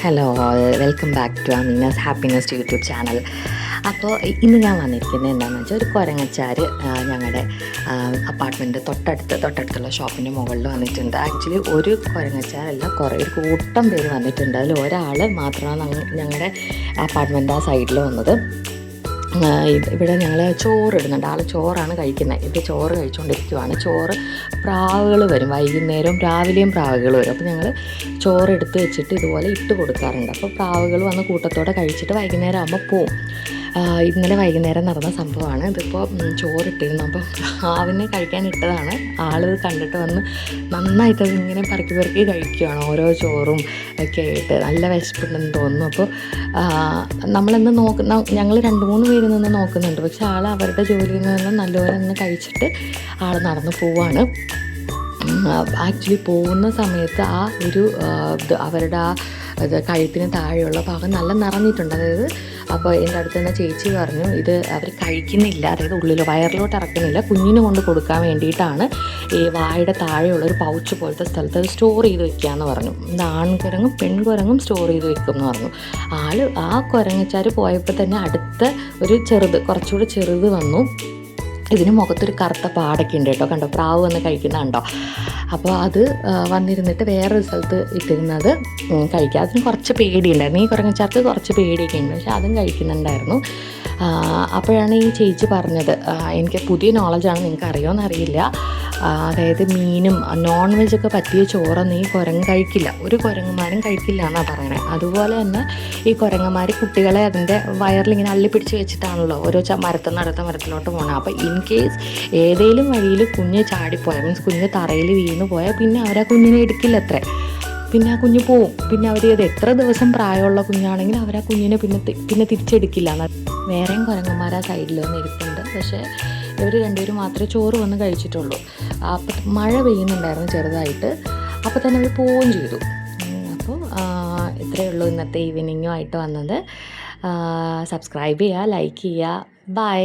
Hello all, welcome back to Ameena's happiness YouTube channel. അപ്പോൾ ഇന്ന് ഞാൻ വന്നിരിക്കുന്നത് എന്താണെന്ന് വെച്ചാൽ ഒരു കുരങ്ങച്ചാര് ഞങ്ങളുടെ അപ്പാർട്ട്മെൻറ്റ് തൊട്ടടുത്തുള്ള ഷോപ്പിൻ്റെ മുകളിൽ വന്നിട്ടുണ്ട്. ആക്ച്വലി ഒരു കുരങ്ങച്ചാരല്ല, കുറേ ഒരു കൂട്ടം പേര് വന്നിട്ടുണ്ട്. അതിൽ ഒരാൾ മാത്രമാണ് ഞങ്ങളുടെ അപ്പാർട്ട്മെൻറ്റ് ആ സൈഡിൽ വന്നത്. ഇവിടെ ഞങ്ങൾ ചോറിടുന്നുണ്ട്. ആൾ ചോറാണ് കഴിക്കുന്നത്. ഇത് ചോറ് കഴിച്ചുകൊണ്ടിരിക്കുവാണ്. ചോറ് പ്രാവുകൾ വരും, വൈകുന്നേരവും രാവിലെയും പ്രാവുകൾ വരും. അപ്പോൾ ഞങ്ങൾ ചോറെടുത്ത് വെച്ചിട്ട് ഇതുപോലെ ഇട്ട് കൊടുക്കാറുണ്ട്. അപ്പോൾ പ്രാവുകൾ വന്ന് കൂട്ടത്തോടെ കഴിച്ചിട്ട് വൈകുന്നേരം ആകുമ്പോൾ പോവും. ഇന്നലെ വൈകുന്നേരം നടന്ന സംഭവമാണ്. ഇതിപ്പോൾ ചോറിട്ടിരുന്നു. അപ്പം പ്രാവിനെ കഴിക്കാൻ ഇട്ടതാണ്. ആൾ കണ്ടിട്ട് വന്ന് നന്നായിട്ട് ഇങ്ങനെ പെറുക്കി കഴിക്കുകയാണ്. ഓരോ ചോറും ഒക്കെ ആയിട്ട് നല്ല വിശപ്പുണ്ടെന്ന് തോന്നുന്നു. അപ്പോൾ നമ്മളിന്ന് ഞങ്ങൾ 2-3 പേര് നിന്ന് നോക്കുന്നുണ്ട്. പക്ഷെ ആൾ അവരുടെ ജോലിയിൽ നിന്ന് നല്ലപോലെ നിന്ന് കഴിച്ചിട്ട് ആൾ നടന്നു പോവാണ്. ആക്ച്വലി പോകുന്ന സമയത്ത് ആ ഒരു അവരുടെ ആ കഴുത്തിന് താഴെയുള്ള ഭാഗം നല്ല നിറഞ്ഞിട്ടുണ്ട്. അതായത് അപ്പോൾ എൻ്റെ അടുത്ത് തന്നെ ചേച്ചി പറഞ്ഞു, ഇത് അവർ കഴിക്കുന്നില്ല, അതായത് ഉള്ളിൽ വയറിലോട്ട് ഇറക്കുന്നില്ല, കുഞ്ഞിന് കൊണ്ട് കൊടുക്കാൻ വേണ്ടിയിട്ടാണ് ഈ വായുടെ താഴെയുള്ളൊരു പൗച്ച് പോലത്തെ സ്ഥലത്ത് അത് സ്റ്റോർ ചെയ്ത് വെക്കുകയെന്ന് പറഞ്ഞു. ഇത് ആൺകുരങ്ങും പെൺകുരങ്ങും സ്റ്റോർ ചെയ്ത് വെക്കുമെന്ന് പറഞ്ഞു. ആ കുരങ്ങച്ചാർ പോയപ്പോൾ തന്നെ അടുത്ത ഒരു കുറച്ചുകൂടി ചെറുത് വന്നു. ഇതിന് മുഖത്തൊരു കറുത്ത പാടൊക്കെ ഉണ്ട് കേട്ടോ, കണ്ടോ, പ്രാവ് വന്ന് കഴിക്കുന്നതുണ്ടോ. അപ്പോൾ അത് വന്നിരുന്നിട്ട് വേറൊരു സ്ഥലത്ത് ഇട്ടിരുന്നത് കഴിക്കുക. അതിന് കുറച്ച് പേടിയുണ്ടായിരുന്നു. ഈ കുരങ്ങച്ചാർക്ക് കുറച്ച് പേടിയൊക്കെ ഉണ്ട്, പക്ഷെ അതും കഴിക്കുന്നുണ്ടായിരുന്നു. അപ്പോഴാണ് ഈ ചേച്ചി പറഞ്ഞത്, എനിക്ക് പുതിയ നോളജാണ്, നിങ്ങൾക്ക് അറിയുമോ അറിയില്ല, അതായത് മീനും നോൺ വെജൊക്കെ പറ്റിയ ചോറൊന്നും ഈ കുരങ്ങ് കഴിക്കില്ല, ഒരു കുരങ്ങന്മാരും കഴിക്കില്ല എന്നാണ് പറയണത്. അതുപോലെ തന്നെ ഈ കുരങ്ങന്മാർ കുട്ടികളെ അതിൻ്റെ വയറിലിങ്ങനെ അള്ളിപ്പിടിച്ച് വെച്ചിട്ടാണല്ലോ ഓരോ മരത്തുനിന്ന് അടുത്ത മരത്തിലോട്ട് പോകണം. അപ്പോൾ ഇൻ കേസ് ഏതെങ്കിലും വഴിയിൽ കുഞ്ഞ് ചാടിപ്പോയാൽ, മീൻസ് കുഞ്ഞ് തറയിൽ വീണ് പോയാൽ പിന്നെ അവരാ കുഞ്ഞിനെ എടുക്കില്ല അത്രേ. പിന്നെ ആ കുഞ്ഞ് പോവും. പിന്നെ അവർ അത് എത്ര ദിവസം പ്രായമുള്ള കുഞ്ഞാണെങ്കിൽ അവർ ആ കുഞ്ഞിനെ പിന്നെ തിരിച്ചെടുക്കില്ല. വേറെയും കുരങ്ങന്മാർ ആ സൈഡിൽ വന്ന് ഇരിപ്പുണ്ട്. പക്ഷേ ഇവർ രണ്ടുപേരും മാത്രമേ ചോറ് വന്ന് കഴിച്ചിട്ടുള്ളൂ. അപ്പം മഴ പെയ്യുന്നുണ്ടായിരുന്നു ചെറുതായിട്ട്. അപ്പോൾ തന്നെ അവർ പോവുകയും ചെയ്തു. അപ്പോൾ ഇത്രയേ ഉള്ളൂ ഇന്നത്തെ ഈവനിങ്ങുമായിട്ട് വന്നത്. സബ്സ്ക്രൈബ് ചെയ്യുക, ലൈക്ക് ചെയ്യുക. ബൈ.